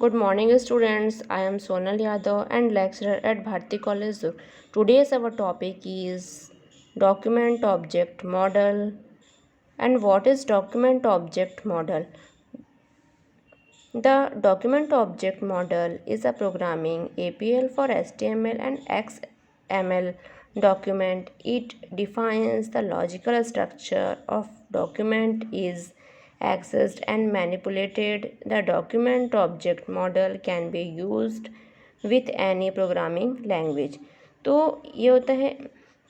Good morning, students. I am Sonal Yadav and lecturer at Bharti College. Today's our topic is document object model. And what is document object model? The document object model is a programming APL for HTML and XML document. It defines the logical structure of document is accessed and manipulated. The document object model can be used with any programming language. तो ये होता है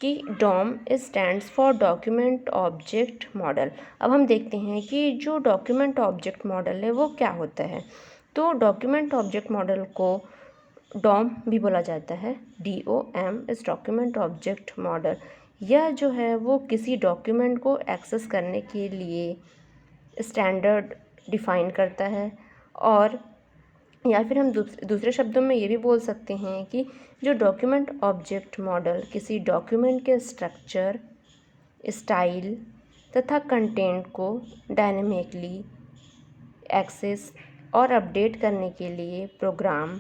कि DOM stands for document object model. अब हम देखते हैं कि जो डॉक्यूमेंट ऑब्जेक्ट मॉडल है वो क्या होता है। तो डॉक्यूमेंट ऑब्जेक्ट मॉडल को डॉम भी बोला जाता है, DOM इस डॉक्यूमेंट ऑब्जेक्ट मॉडल। यह जो है वो किसी डॉक्यूमेंट को एक्सेस करने के लिए स्टैंडर्ड डिफाइन करता है, और या फिर हम दूसरे शब्दों में ये भी बोल सकते हैं कि जो डॉक्यूमेंट ऑब्जेक्ट मॉडल किसी डॉक्यूमेंट के स्ट्रक्चर, स्टाइल तथा कंटेंट को डायनेमिकली एक्सेस और अपडेट करने के लिए प्रोग्राम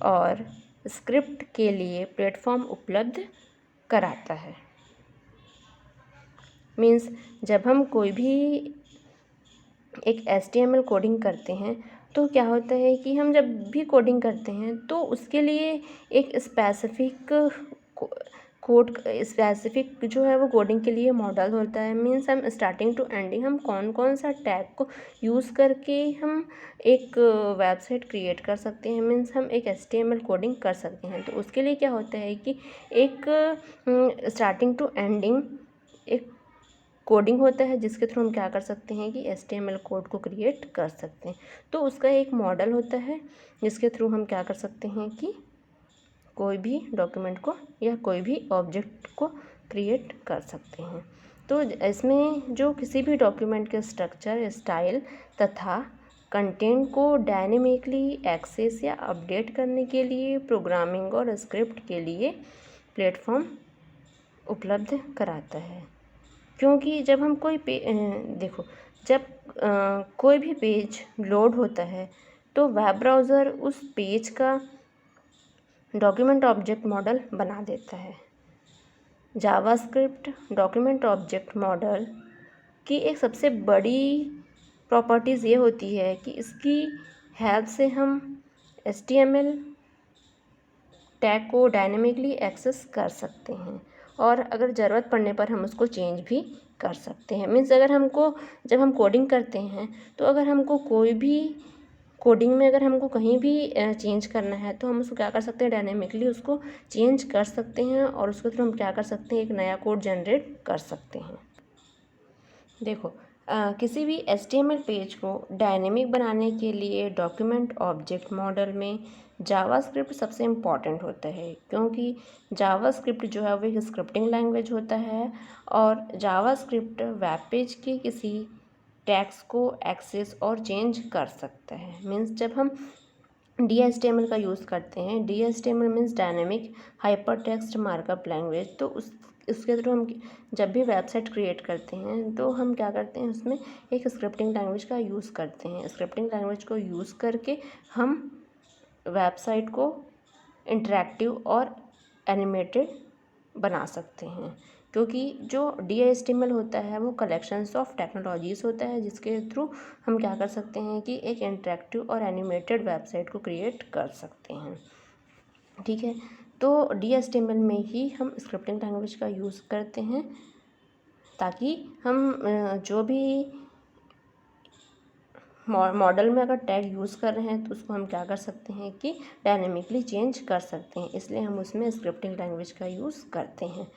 और स्क्रिप्ट के लिए प्लेटफॉर्म उपलब्ध कराता है। मीन्स जब हम कोई भी एक HTML कोडिंग करते हैं तो क्या होता है कि हम जब भी कोडिंग करते हैं तो उसके लिए एक स्पेसिफिक स्पेसिफिक जो है वो कोडिंग के लिए मॉडल होता है। मीन्स हम स्टार्टिंग टू एंडिंग हम कौन कौन सा टैग को यूज़ करके हम एक वेबसाइट क्रिएट कर सकते हैं। मीन्स हम एक HTML कोडिंग कर सकते हैं। तो उसके लिए क्या होता है कि एक स्टार्टिंग टू एंडिंग एक कोडिंग होता है जिसके थ्रू हम क्या कर सकते हैं कि HTML कोड को क्रिएट कर सकते हैं। तो उसका एक मॉडल होता है जिसके थ्रू हम क्या कर सकते हैं कि कोई भी डॉक्यूमेंट को या कोई भी ऑब्जेक्ट को क्रिएट कर सकते हैं। तो इसमें जो किसी भी डॉक्यूमेंट के स्ट्रक्चर, स्टाइल तथा कंटेंट को डायनेमिकली एक्सेस या अपडेट करने के लिए प्रोग्रामिंग और स्क्रिप्ट के लिए प्लेटफॉर्म उपलब्ध कराता है। क्योंकि जब हम कोई देखो, जब कोई भी पेज लोड होता है तो वेब ब्राउज़र उस पेज का डॉक्यूमेंट ऑब्जेक्ट मॉडल बना देता है। जावास्क्रिप्ट डॉक्यूमेंट ऑब्जेक्ट मॉडल की एक सबसे बड़ी प्रॉपर्टीज़ ये होती है कि इसकी हेल्प से हम HTML टैग को डायनेमिकली एक्सेस कर सकते हैं, और अगर ज़रूरत पड़ने पर हम उसको चेंज भी कर सकते हैं। मीन्स अगर हमको जब हम कोडिंग करते हैं तो अगर हमको कोई भी कोडिंग में अगर हमको कहीं भी चेंज करना है तो हम उसको क्या कर सकते हैं, डायनेमिकली उसको चेंज कर सकते हैं, और उसके थ्रू हम क्या कर सकते हैं, एक नया कोड जनरेट कर सकते हैं। देखो, किसी भी HTML पेज को डायनेमिक बनाने के लिए डॉक्यूमेंट ऑब्जेक्ट मॉडल में जावास्क्रिप्ट सबसे इम्पॉर्टेंट होता है, क्योंकि जावास्क्रिप्ट जो है वो एक स्क्रिप्टिंग लैंग्वेज होता है, और जावास्क्रिप्ट वेब पेज के किसी टैग्स को एक्सेस और चेंज कर सकता है। मीन्स जब हम DHTML का यूज़ करते हैं, DHTML means dynamic hyper text markup language, तो उसके थ्रू हम जब भी वेबसाइट क्रिएट करते हैं तो हम क्या करते हैं, उसमें एक स्क्रिप्टिंग लैंग्वेज का यूज़ करते हैं। स्क्रिप्टिंग लैंग्वेज को यूज़ करके हम वेबसाइट को इंटरेक्टिव और एनिमेटेड बना सकते हैं, क्योंकि जो DHTML होता है वो कलेक्शंस ऑफ टेक्नोलॉजीज़ होता है जिसके थ्रू हम क्या कर सकते हैं कि एक इंटरेक्टिव और एनिमेटेड वेबसाइट को क्रिएट कर सकते हैं। ठीक है, तो DHTML में ही हम स्क्रिप्टिंग लैंग्वेज का यूज़ करते हैं ताकि हम जो भी मॉडल में अगर टैग यूज़ कर रहे हैं तो उसको हम क्या कर सकते हैं कि डायनेमिकली चेंज कर सकते हैं, इसलिए हम उसमें स्क्रिप्टिंग लैंग्वेज का यूज़ करते हैं।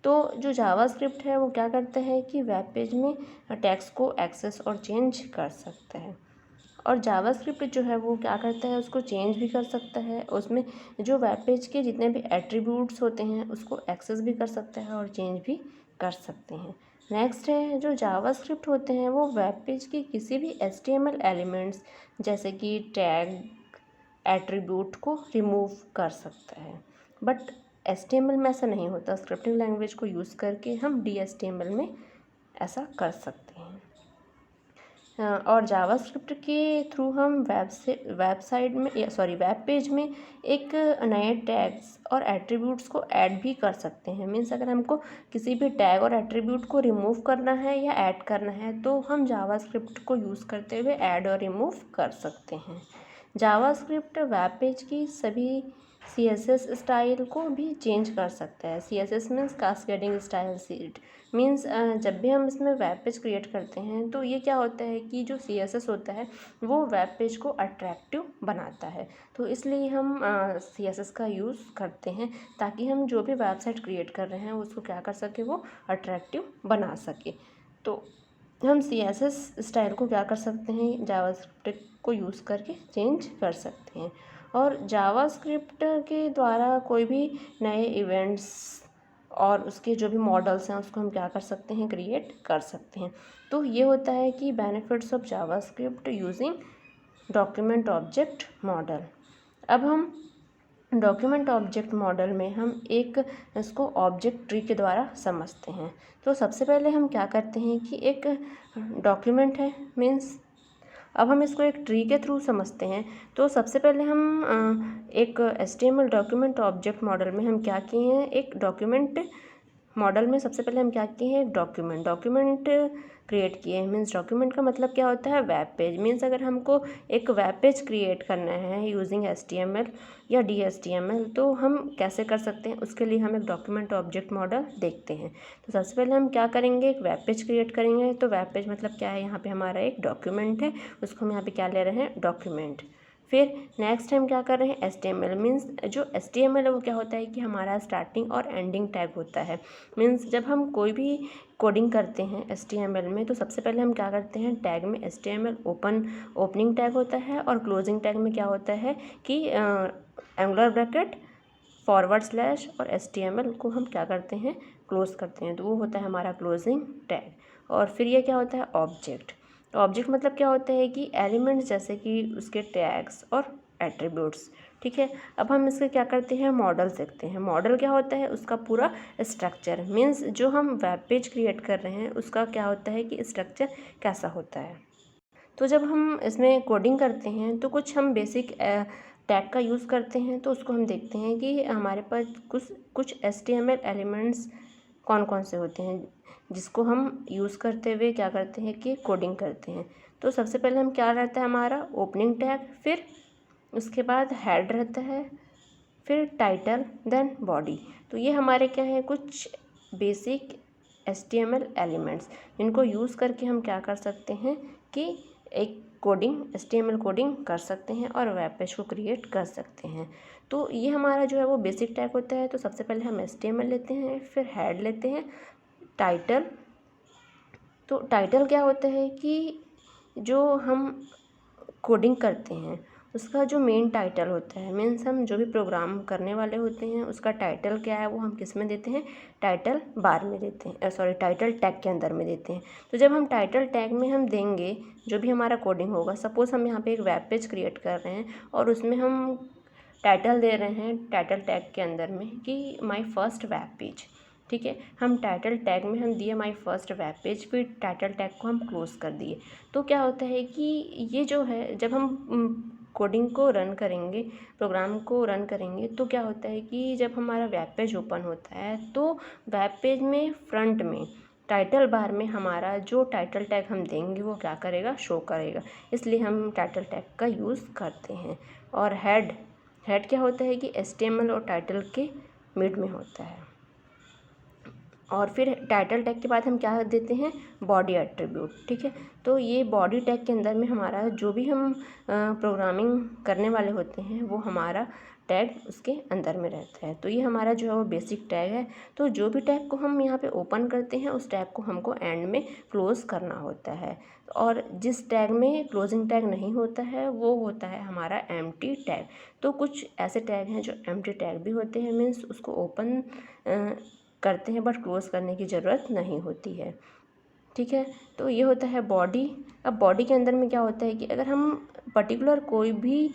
तो जो जावास्क्रिप्ट है वो क्या करता है कि वेब पेज में टैग्स को एक्सेस और चेंज कर सकता है, और जावास्क्रिप्ट जो है वो क्या करता है, उसको चेंज भी कर सकता है, उसमें जो वेब पेज के जितने भी एट्रीब्यूट्स होते हैं उसको एक्सेस भी कर सकता है और चेंज भी कर सकते हैं। नेक्स्ट है, जो जावास्क्रिप्ट होते हैं वो वेब पेज के किसी भी HTML एलिमेंट्स जैसे कि टैग, एट्रीब्यूट को रिमूव कर सकता है, बट HTML में ऐसा नहीं होता। स्क्रिप्टिंग लैंग्वेज को यूज़ करके हम DHTML में ऐसा कर सकते हैं। और जावास्क्रिप्ट के थ्रू हम वेबसाइट में वेब पेज में एक नए टैग्स और एट्रीब्यूट्स को ऐड भी कर सकते हैं। मीन्स अगर हमको किसी भी टैग और एट्रीब्यूट को रिमूव करना है या ऐड करना है तो हम जावास्क्रिप्ट को यूज़ करते हुए ऐड और रिमूव कर सकते हैं। जावास्क्रिप्ट वेब पेज की सभी CSS स्टाइल को भी चेंज कर सकता है। CSS means cascading style sheet. Means जब भी हम इसमें वेब पेज क्रिएट करते हैं तो ये क्या होता है कि जो CSS होता है वो वेब पेज को अट्रैक्टिव बनाता है। तो इसलिए हम CSS का यूज़ करते हैं ताकि हम जो भी वेबसाइट क्रिएट कर रहे हैं उसको क्या कर सके, वो अट्रैक्टिव बना सके। तो हम CSS स्टाइल को क्या कर सकते हैं, जावास्क्रिप्ट को यूज़ करके चेंज कर सकते हैं। और जावास्क्रिप्ट के द्वारा कोई भी नए इवेंट्स और उसके जो भी मॉडल्स हैं उसको हम क्या कर सकते हैं, क्रिएट कर सकते हैं। तो ये होता है कि benefits of JavaScript using document object model. अब हम डॉक्यूमेंट ऑब्जेक्ट मॉडल में हम एक इसको ऑब्जेक्ट ट्री के द्वारा समझते हैं। तो सबसे पहले हम क्या करते हैं कि एक डॉक्यूमेंट है, मीन्स अब हम इसको एक ट्री के थ्रू समझते हैं। तो सबसे पहले हम एक HTML डॉक्यूमेंट ऑब्जेक्ट मॉडल में हम क्या किए हैं, एक डॉक्यूमेंट मॉडल में सबसे पहले हम क्या किए हैं, एक डॉक्यूमेंट क्रिएट किए हैं। मीन्स डॉक्यूमेंट का मतलब क्या होता है, वेब पेज। मीन्स अगर हमको एक वेब पेज क्रिएट करना है यूजिंग HTML या DHTML तो हम कैसे कर सकते हैं, उसके लिए हम एक डॉक्यूमेंट ऑब्जेक्ट मॉडल देखते हैं। तो सबसे पहले हम क्या करेंगे, एक वेब पेज क्रिएट करेंगे। तो वेब पेज मतलब क्या है, यहाँ पे हमारा एक डॉक्यूमेंट है, उसको हम यहाँ पे क्या ले रहे हैं, डॉक्यूमेंट। फिर नेक्स्ट हम क्या कर रहे हैं, HTML। मीन्स जो HTML है वो क्या होता है कि हमारा स्टार्टिंग और एंडिंग टैग होता है। मीन्स जब हम कोई भी कोडिंग करते हैं HTML में तो सबसे पहले हम क्या करते हैं, टैग में HTML ओपनिंग टैग होता है और क्लोजिंग टैग में क्या होता है कि एंगुलर ब्रैकेट / और HTML को हम क्या करते हैं, क्लोज करते हैं। तो वो होता है हमारा क्लोजिंग टैग। और फिर ये क्या होता है, ऑब्जेक्ट मतलब क्या होता है कि एलिमेंट्स जैसे कि उसके टैग्स और एट्रीब्यूट्स। ठीक है, अब हम इसके क्या करते हैं, मॉडल देखते हैं। मॉडल क्या होता है, उसका पूरा स्ट्रक्चर। मीन्स जो हम वेब पेज क्रिएट कर रहे हैं उसका क्या होता है कि स्ट्रक्चर कैसा होता है। तो जब हम इसमें कोडिंग करते हैं तो कुछ हम बेसिक टैग का यूज़ करते हैं। तो उसको हम देखते हैं कि हमारे पास कुछ HTML एलिमेंट्स कौन कौन से होते हैं जिसको हम यूज़ करते हुए क्या करते हैं कि कोडिंग करते हैं। तो सबसे पहले हम क्या रहता है हमारा ओपनिंग टैग, फिर उसके बाद हेड रहता है, फिर टाइटल, देन बॉडी। तो ये हमारे क्या है, कुछ बेसिक HTML एलिमेंट्स जिनको यूज़ करके हम क्या कर सकते हैं कि एक HTML कोडिंग कर सकते हैं और वेब पेज को क्रिएट कर सकते हैं। तो ये हमारा जो है वो बेसिक टैग होता है। तो सबसे पहले हम HTML लेते हैं, फिर हेड लेते हैं, टाइटल। तो टाइटल क्या होता है कि जो हम कोडिंग करते हैं उसका जो मेन टाइटल होता है। मीन्स हम जो भी प्रोग्राम करने वाले होते हैं उसका टाइटल क्या है वो हम किस में देते हैं, टाइटल बार में देते हैं, टाइटल टैग के अंदर में देते हैं। तो जब हम टाइटल टैग में हम देंगे जो भी हमारा कोडिंग होगा, सपोज़ हम यहाँ पे एक वेब पेज क्रिएट कर रहे हैं और उसमें हम टाइटल दे रहे हैं टाइटल टैग के अंदर में कि माई फर्स्ट वेब पेज। ठीक है, हम टाइटल टैग में हम दिए माई फर्स्ट वेब पेज, फिर टाइटल टैग को हम क्लोज कर दिए। तो क्या होता है कि ये जो है जब हम कोडिंग को रन करेंगे, प्रोग्राम को रन करेंगे तो क्या होता है कि जब हमारा वेब पेज ओपन होता है तो वेब पेज में फ्रंट में टाइटल बार में हमारा जो टाइटल टैग हम देंगे वो क्या करेगा, शो करेगा। इसलिए हम टाइटल टैग का यूज़ करते हैं। और हेड क्या होता है कि HTML और टाइटल के मिड में होता है। और फिर टाइटल टैग के बाद हम क्या देते हैं, बॉडी एट्रीब्यूट। ठीक है, तो ये बॉडी टैग के अंदर में हमारा जो भी हम प्रोग्रामिंग करने वाले होते हैं वो हमारा टैग उसके अंदर में रहता है। तो ये हमारा जो है वो बेसिक टैग है। तो जो भी टैग को हम यहाँ पे ओपन करते हैं उस टैग को हमको एंड में क्लोज़ करना होता है। और जिस टैग में क्लोजिंग टैग नहीं होता है वो होता है हमारा एम्प्टी टैग। तो कुछ ऐसे टैग हैं जो एम्प्टी टैग भी होते हैं, मीन्स उसको ओपन करते हैं बट क्लोज़ करने की ज़रूरत नहीं होती है। ठीक है, तो ये होता है बॉडी। अब बॉडी के अंदर में क्या होता है कि अगर हम पर्टिकुलर कोई भी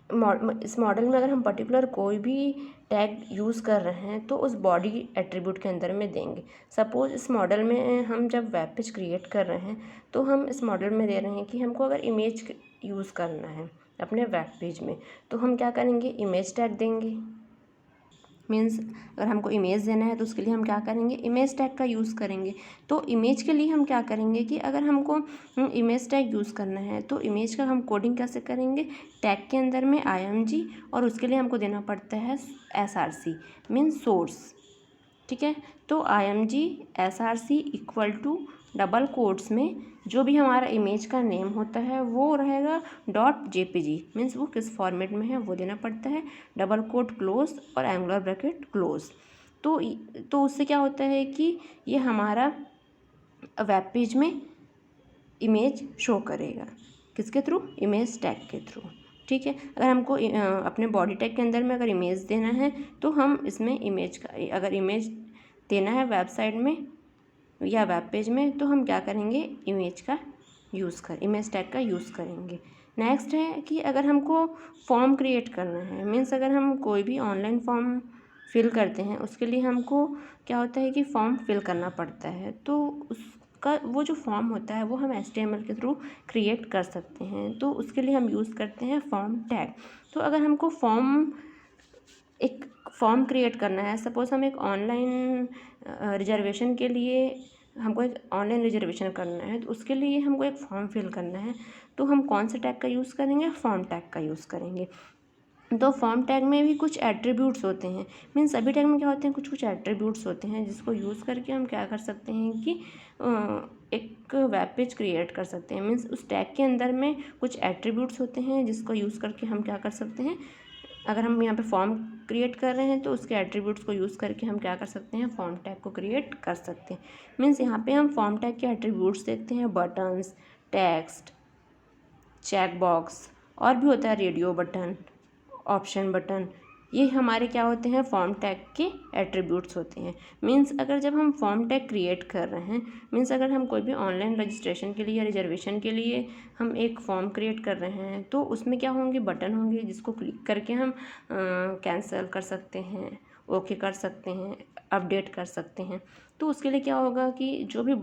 इस मॉडल में अगर हम पर्टिकुलर कोई भी टैग यूज़ कर रहे हैं तो उस बॉडी एट्रीब्यूट के अंदर में देंगे। सपोज़ इस मॉडल में हम जब वेब पेज क्रिएट कर रहे हैं तो हम इस मॉडल में दे रहे हैं कि हमको अगर इमेज यूज़ करना है अपने वेब पेज में, तो हम क्या करेंगे, इमेज टैग देंगे। मीन्स अगर हमको इमेज देना है तो उसके लिए हम क्या करेंगे, इमेज टैग का यूज़ करेंगे। तो इमेज के लिए हम क्या करेंगे कि अगर हमको इमेज टैग यूज़ करना है तो इमेज का हम कोडिंग कैसे करेंगे, टैग के अंदर में img और उसके लिए हमको देना पड़ता है src मीन्स सोर्स। ठीक है, तो img src equal to double quotes में जो भी हमारा इमेज का नेम होता है वो रहेगा .jpg मीन्स वो किस फॉर्मेट में है वो देना पड़ता है, डबल कोट क्लोज और एंगुलर ब्रैकेट क्लोज। तो उससे क्या होता है कि ये हमारा वेब पेज में इमेज शो करेगा, किसके थ्रू, इमेज टैग के थ्रू। ठीक है, अगर हमको अपने बॉडी टैग के अंदर में अगर इमेज देना है तो हम इसमें इमेज का, अगर इमेज देना है वेबसाइट में या वेब पेज में तो हम क्या करेंगे, इमेज टैग का यूज़ करेंगे। नेक्स्ट है कि अगर हमको फॉर्म क्रिएट करना है, मीन्स अगर हम कोई भी ऑनलाइन फॉर्म फिल करते हैं उसके लिए हमको क्या होता है कि फॉर्म फिल करना पड़ता है, तो उसका वो जो फॉर्म होता है वो हम HTML के थ्रू क्रिएट कर सकते हैं। तो उसके लिए हम यूज़ करते हैं फॉर्म टैग। तो अगर हमको एक फॉर्म क्रिएट करना है, सपोज़ हम एक ऑनलाइन रिजर्वेशन के लिए हमको एक ऑनलाइन रिजर्वेशन करना है तो उसके लिए हमको एक फॉर्म फिल करना है, तो हम कौन से टैग का यूज़ करेंगे, फॉर्म टैग का यूज़ करेंगे। तो फॉर्म टैग में भी कुछ एट्रीब्यूट्स होते हैं, मीन्स सभी टैग में क्या होते हैं, कुछ एट्रीब्यूट्स होते हैं जिसको यूज़ करके हम क्या कर सकते हैं कि एक वेब पेज क्रिएट कर सकते हैं। मीन्स उस टैग के अंदर में कुछ एट्रीब्यूट्स होते हैं जिसको यूज़ करके हम क्या कर सकते हैं, अगर हम यहाँ पे फॉर्म क्रिएट कर रहे हैं तो उसके एट्रीब्यूट्स को यूज़ करके हम क्या कर सकते हैं, फॉर्म टैग को क्रिएट कर सकते हैं। मीन्स यहाँ पे हम फॉर्म टैग के एट्रीब्यूट्स देखते हैं, बटन्स, टेक्स्ट, चेक बॉक्स और भी होता है रेडियो बटन, ऑप्शन बटन, ये हमारे क्या होते हैं, फॉर्म टैग के एट्रीब्यूट्स होते हैं। मीन्स अगर जब हम फॉर्म टैग क्रिएट कर रहे हैं, मीन्स अगर हम कोई भी ऑनलाइन रजिस्ट्रेशन के लिए या रिजर्वेशन के लिए हम एक फॉर्म क्रिएट कर रहे हैं तो उसमें क्या होंगे, बटन होंगे जिसको क्लिक करके हम कैंसिल कर सकते हैं, ओके कर सकते हैं, अपडेट कर सकते हैं। तो उसके लिए क्या होगा कि जो भी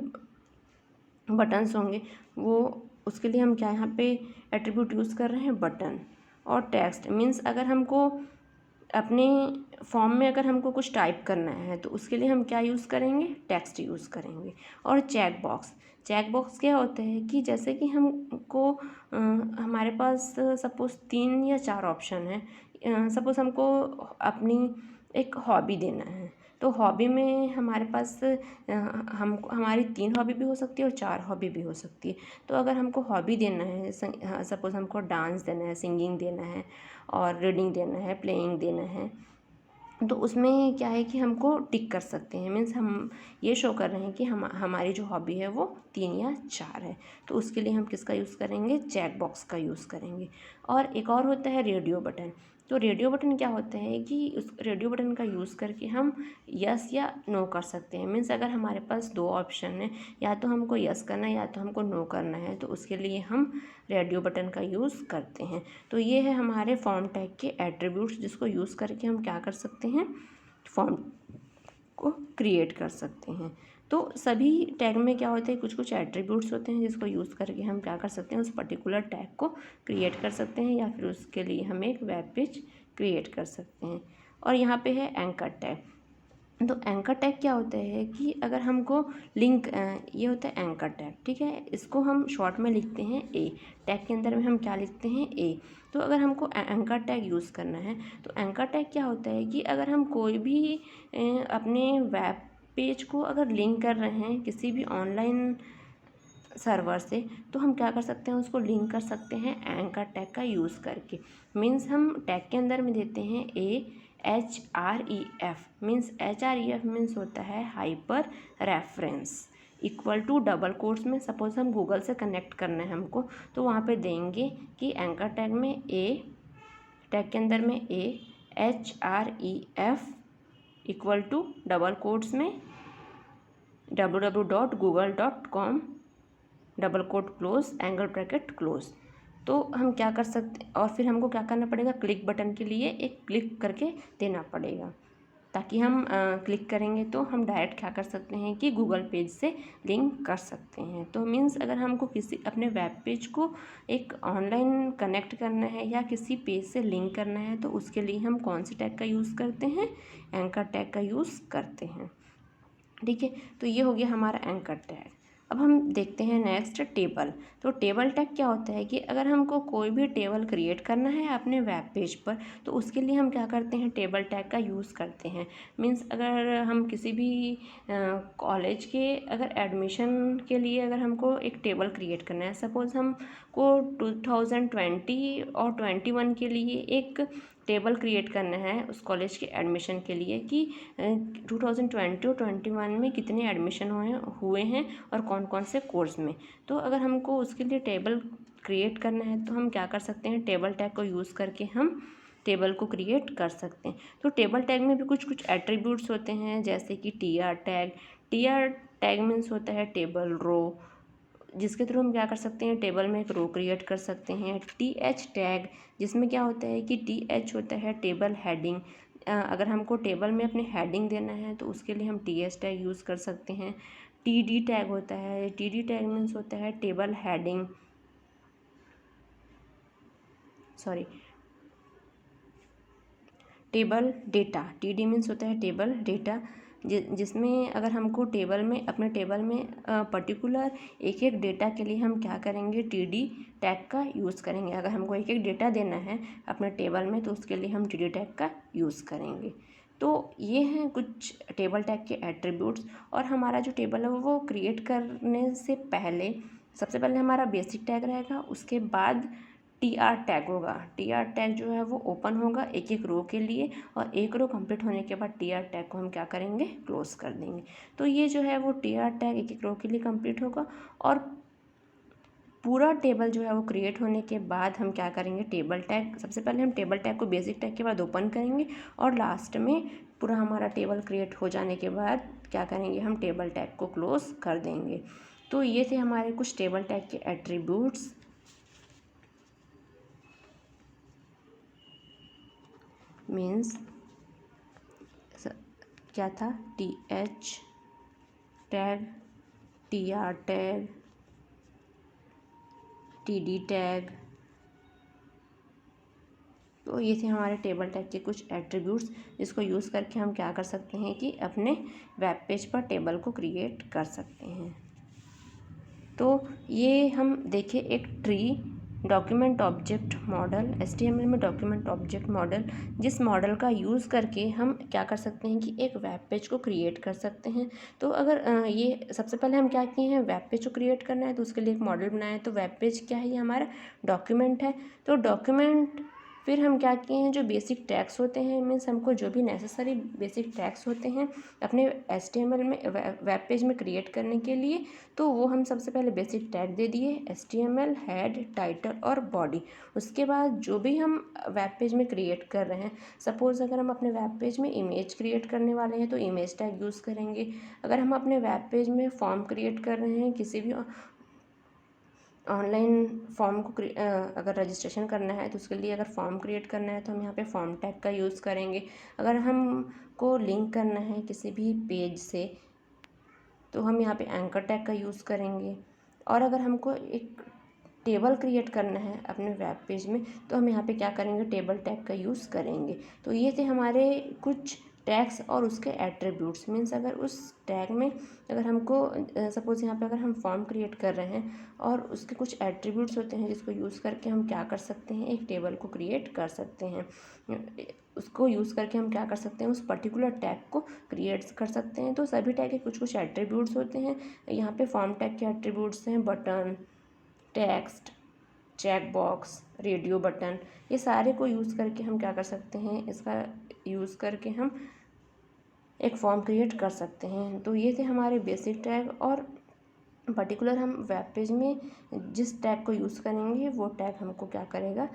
बटन्स होंगे वो, उसके लिए हम क्या यहाँ पे एट्रीब्यूट यूज़ कर रहे हैं, बटन। और टेक्स्ट मीन्स अगर हमको अपने फॉर्म में अगर हमको कुछ टाइप करना है तो उसके लिए हम क्या यूज़ करेंगे, टेक्स्ट यूज़ करेंगे। और चेक बॉक्स क्या होता है कि जैसे कि हमको हमारे पास सपोज़ 3 या 4 ऑप्शन है, सपोज़ हमको अपनी एक हॉबी देना है, तो हॉबी में हमारे पास हमारी 3 हॉबी भी हो सकती है और 4 हॉबी भी हो सकती है। तो अगर हमको हॉबी देना है, सपोज़ हमको डांस देना है, सिंगिंग देना है और रीडिंग देना है, प्लेइंग देना है, तो उसमें क्या है कि हमको टिक कर सकते हैं। मीन्स हम ये शो कर रहे हैं कि हमारी जो हॉबी है वो 3 या 4 है, तो उसके लिए हम किसका यूज़ करेंगे, चेक बॉक्स का यूज़ करेंगे। और एक और होता है रेडियो बटन। तो रेडियो बटन क्या होता है कि उस रेडियो बटन का यूज़ करके हम यस या नो कर सकते हैं। मीन्स अगर हमारे पास 2 ऑप्शन है, या तो हमको यस करना है या तो हमको नो करना है, तो उसके लिए हम रेडियो बटन का यूज़ करते हैं। तो ये है हमारे फॉर्म टैग के एट्रीब्यूट्स जिसको यूज़ करके हम क्या कर सकते हैं, फॉर्म को क्रिएट कर सकते हैं। तो सभी टैग में क्या होते हैं, कुछ एट्रीब्यूट्स होते हैं जिसको यूज़ करके हम क्या कर सकते हैं, उस पर्टिकुलर टैग को क्रिएट कर सकते हैं या फिर उसके लिए हम एक वेब पेज क्रिएट कर सकते हैं। और यहाँ पे है एंकर टैग। तो एंकर टैग क्या होता है कि अगर हमको लिंक, ये होता है एंकर टैग, ठीक है, इसको हम शॉर्ट में लिखते हैं ए, टैग के अंदर में हम क्या लिखते हैं, ए। तो अगर हमको एंकर टैग यूज़ करना है तो एंकर टैग क्या होता है कि अगर हम कोई भी अपने वेब पेज को अगर लिंक कर रहे हैं किसी भी ऑनलाइन सर्वर से, तो हम क्या कर सकते हैं, उसको लिंक कर सकते हैं एंकर टैग का यूज़ करके। मीन्स हम टैग के अंदर में देते हैं HREF, मीन्स HREF मीन्स होता है hyper reference, equal to double quotes में, सपोज हम गूगल से कनेक्ट करना है हमको, तो वहाँ पे देंगे कि एंकर टैग में टैग के अंदर में HREF equal to double quotes में www.google.com double quote close angle bracket close. तो हम क्या कर सकते, और फिर हमको क्या करना पड़ेगा, क्लिक बटन के लिए एक क्लिक करके देना पड़ेगा, ताकि हम क्लिक करेंगे तो हम डायरेक्ट क्या कर सकते हैं कि गूगल पेज से लिंक कर सकते हैं। तो मीन्स अगर हमको किसी अपने वेब पेज को एक ऑनलाइन कनेक्ट करना है या किसी पेज से लिंक करना है, तो उसके लिए हम कौन सी टैग का यूज़ करते हैं, एंकर टैग का यूज़ करते हैं। ठीक है, तो ये हो गया हमारा एंकर टैग। अब हम देखते हैं नेक्स्ट टेबल। तो टेबल टैग क्या होता है कि अगर हमको कोई भी टेबल क्रिएट करना है अपने वेब पेज पर, तो उसके लिए हम क्या करते हैं, टेबल टैग का यूज़ करते हैं। मीन्स अगर हम किसी भी कॉलेज के अगर एडमिशन के लिए अगर हमको एक टेबल क्रिएट करना है, सपोज़ हमको 2020 और 21 के लिए एक टेबल क्रिएट करना है उस कॉलेज के एडमिशन के लिए कि 2020 और 21 में कितने एडमिशन हुए हैं और कौन कौन से कोर्स में। तो अगर हमको उसके लिए टेबल क्रिएट करना है तो हम क्या कर सकते हैं, टेबल टैग को यूज़ करके हम टेबल को क्रिएट कर सकते हैं। तो टेबल टैग में भी कुछ कुछ एट्रीब्यूट्स होते हैं, जैसे कि टी आर टैग मीन्स होता है टेबल रो, जिसके थ्रू हम क्या कर सकते हैं, टेबल में एक रो क्रिएट कर सकते हैं। टी एच टैग, जिसमें क्या होता है कि टी एच होता है टेबल हेडिंग, अगर हमको टेबल में अपने हेडिंग देना है तो उसके लिए हम टी एच टैग यूज़ कर सकते हैं। टी डी टैग होता है, टी डी टैग मीन्स होता है table heading, sorry table data, T D means होता है टेबल डेटा, जिसमें अगर हमको टेबल में अपने टेबल में पर्टिकुलर एक एक डेटा के लिए हम क्या करेंगे, टी डी टैग का यूज़ करेंगे। अगर हमको एक एक डेटा देना है अपने टेबल में तो उसके लिए हम टी डी टैग का यूज़ करेंगे। तो ये हैं कुछ टेबल टैग के एट्रीब्यूट्स। और हमारा जो टेबल है वो क्रिएट करने से पहले सबसे पहले हमारा बेसिक टैग रहेगा, उसके बाद टी आर टैग होगा। टी आर टैग जो है वो ओपन होगा एक एक रो के लिए, और एक रो कंप्लीट होने के बाद टी आर टैग को हम क्या करेंगे, क्लोज कर देंगे। तो ये जो है वो टी आर टैग एक एक रो के लिए कंप्लीट होगा, और पूरा टेबल जो है वो क्रिएट होने के बाद हम क्या करेंगे, टेबल टैग, सबसे पहले हम टेबल टैग को बेसिक टैग के बाद ओपन करेंगे, और लास्ट में पूरा हमारा टेबल क्रिएट हो जाने के बाद क्या करेंगे, हम टेबल टैग को क्लोज कर देंगे। तो ये थे हमारे कुछ टेबल टैग के एट्रीब्यूट्स। मीन्स क्या था, T H tag, T R tag, T D tag. तो ये थे हमारे टेबल टैग के कुछ एट्रीब्यूट्स, जिसको यूज़ करके हम क्या कर सकते हैं कि अपने वेब पेज पर टेबल को क्रिएट कर सकते हैं। तो ये हम देखें एक tree document object model, HTML में डॉक्यूमेंट ऑब्जेक्ट मॉडल, जिस मॉडल का यूज़ करके हम क्या कर सकते हैं कि एक वेब पेज को क्रिएट कर सकते हैं। तो अगर ये सबसे पहले हम क्या किए हैं, वेब पेज को क्रिएट करना है तो उसके लिए एक मॉडल बनाया है। तो वेब पेज क्या है, ये हमारा डॉक्यूमेंट है। तो डॉक्यूमेंट फिर हम क्या किए हैं, जो बेसिक टैग्स होते हैं, मीन्स हमको जो भी नेसेसरी बेसिक टैग्स होते हैं अपने HTML में वेब पेज में क्रिएट करने के लिए, तो वो हम सबसे पहले बेसिक टैग दे दिए, HTML, हेड, टाइटल और बॉडी। उसके बाद जो भी हम वेब पेज में क्रिएट कर रहे हैं, सपोज़ अगर हम अपने वेब पेज में इमेज क्रिएट करने वाले हैं तो इमेज टैग यूज़ करेंगे। अगर हम अपने वेब पेज में फॉर्म क्रिएट कर रहे हैं, किसी भी ऑनलाइन फॉर्म को अगर रजिस्ट्रेशन करना है तो उसके लिए अगर फॉर्म क्रिएट करना है तो हम यहाँ पे फॉर्म टैग का यूज़ करेंगे। अगर हमको लिंक करना है किसी भी पेज से तो हम यहाँ पे एंकर टैग का यूज़ करेंगे। और अगर हमको एक टेबल क्रिएट करना है अपने वेब पेज में तो हम यहाँ पे क्या करेंगे, टेबल टैग का यूज़ करेंगे। तो ये थे हमारे कुछ टैग्स और उसके एट्रीब्यूट्स। मीन्स अगर उस टैग में अगर हमको सपोज़ यहाँ पे अगर हम फॉर्म क्रिएट कर रहे हैं और उसके कुछ एट्रीब्यूट्स होते हैं जिसको यूज़ करके हम क्या कर सकते हैं, एक टेबल को क्रिएट कर सकते हैं। उसको यूज़ करके हम क्या कर सकते हैं, उस पर्टिकुलर टैग को क्रिएट कर सकते हैं। तो सभी टैग के कुछ कुछ एट्रीब्यूट्स होते हैं। यहाँ पे फॉर्म टैग के एट्रीब्यूट्स हैं button, text, check box, radio button. ये सारे को यूज़ करके हम क्या कर सकते हैं, इसका यूज़ करके हम एक फॉर्म क्रिएट कर सकते हैं। तो ये थे हमारे बेसिक टैग, और पर्टिकुलर हम वेब पेज में जिस टैग को यूज़ करेंगे वो टैग हमको क्या करेगा,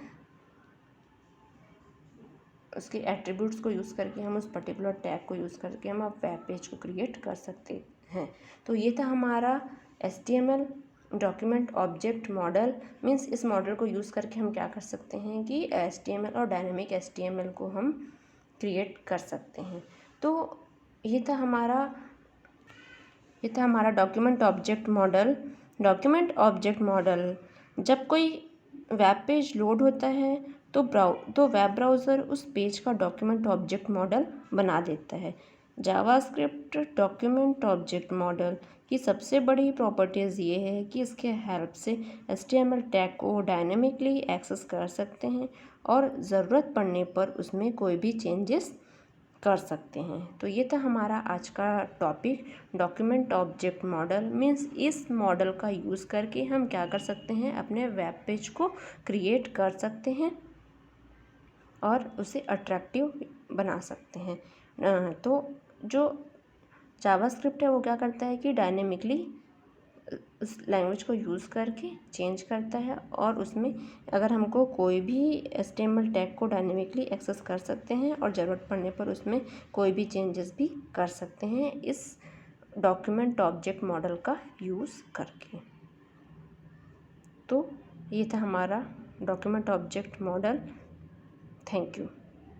उसके एट्रीब्यूट्स को यूज़ करके हम उस पर्टिकुलर टैग को यूज़ करके हम अब वेब पेज को क्रिएट कर सकते हैं। तो ये था हमारा HTML document object model means इस मॉडल को यूज़ करके हम क्या कर सकते हैं कि HTML और डायनेमिक HTML को हम क्रिएट कर सकते हैं। तो ये था हमारा document object model. Document object model जब कोई वेब पेज लोड होता है तो वेब ब्राउज़र उस पेज का डॉक्यूमेंट ऑब्जेक्ट मॉडल बना देता है। जावास्क्रिप्ट डॉक्यूमेंट ऑब्जेक्ट मॉडल की सबसे बड़ी प्रॉपर्टीज़ ये है कि इसके हेल्प से HTML टैग को डायनेमिकली एक्सेस कर सकते हैं और ज़रूरत पड़ने पर उसमें कोई भी चेंजेस कर सकते हैं। तो ये था हमारा आज का topic, document object model means इस मॉडल का यूज़ करके हम क्या कर सकते हैं, अपने वेब पेज को क्रिएट कर सकते हैं और उसे अट्रैक्टिव बना सकते हैं। तो जो जावास्क्रिप्ट है वो क्या करता है कि डायनेमिकली उस लैंग्वेज को यूज़ करके चेंज करता है और उसमें अगर हमको कोई भी HTML टैग को डायनेमिकली एक्सेस कर सकते हैं और ज़रूरत पड़ने पर उसमें कोई भी चेंजेस भी कर सकते हैं इस डॉक्यूमेंट ऑब्जेक्ट मॉडल का यूज़ करके। तो ये था हमारा document object model. Thank you.